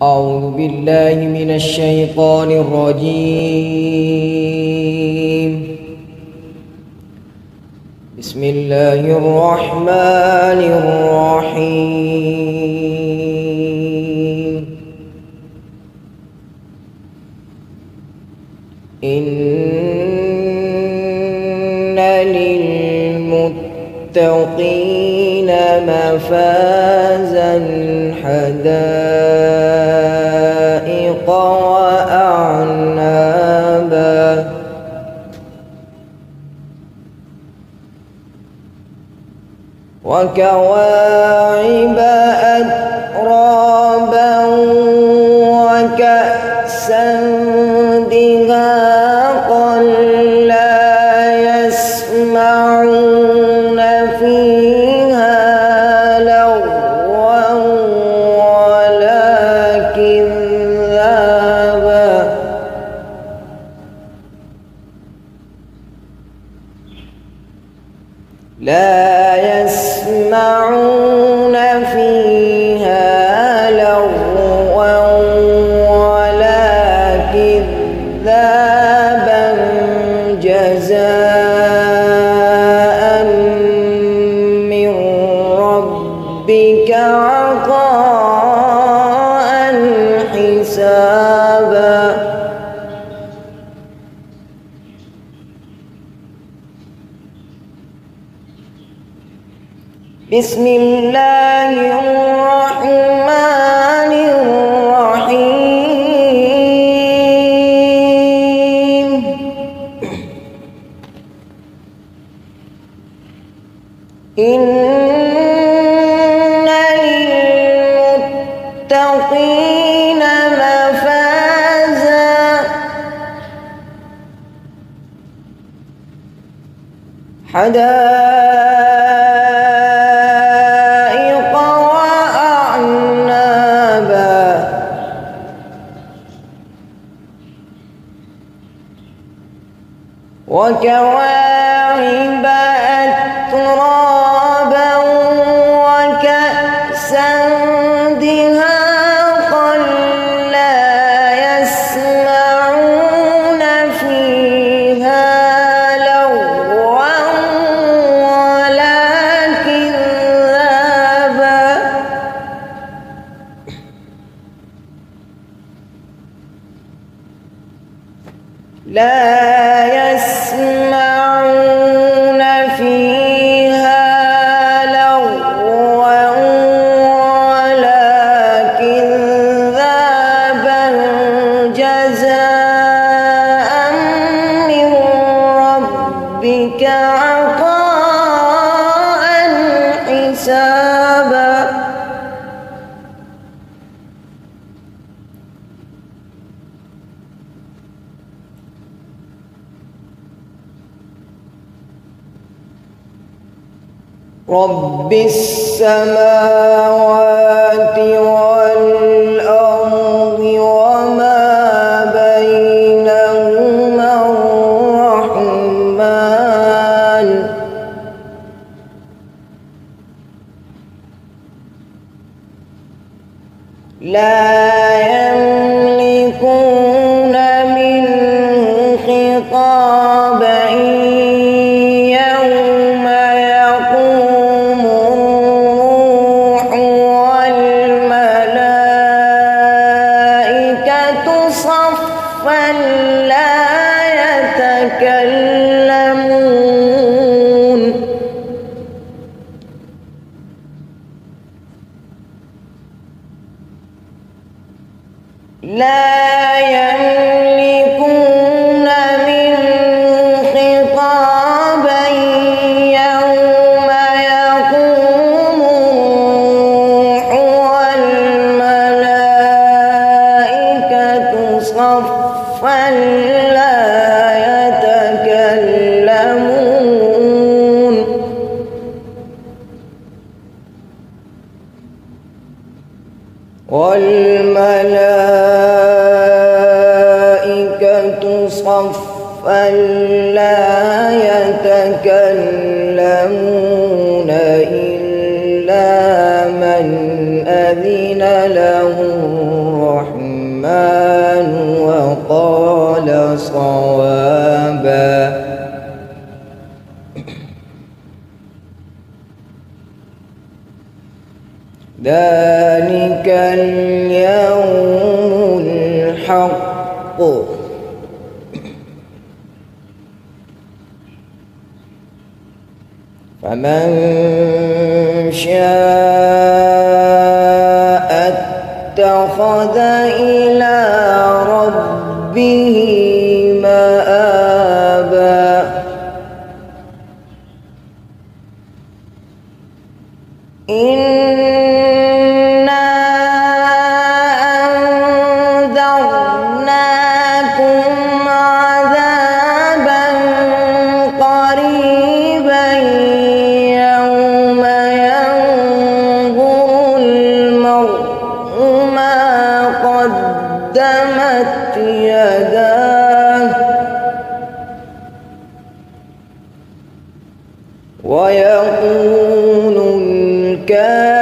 أعوذ بالله من الشيطان الرجيم. بسم الله الرحمن الرحيم. إن للمتقين مفازا حدائق وأعنابا وكواعب أترابا وكأسا دهاقا لا يسمعون فيها لغوا ولا كذابا يسمعون فيها لغوا ولا كذابا جزاء من ربك عطاء حسابا. بسم الله الرحمن الرحيم. إن للمتقين مفازا حدائق وأعنابا وكواعب أترابا وكأسا دهاقا لا يسمعون فيها لغوا ولا كذابا جزاء من ربك عطاء حسابا. رب السماوات والأرض وما بينهما الرحمن لا يملكون منه خطابا يوم يقوم الروح والملائكة صفا لا يتكلمون لا يملكون منه خطابا يوم يقوم الروح والملائكة صفا لا يتكلمون والملائكة صفا لا يتكلمون إلا من أذن له ذلك اليوم الحق فمن شاء اتخذ إلى ربه مآبا إنا أنذرناكم عذابا قريبا يوم ينظر المرء ما قدمت يداه ويقول الكافر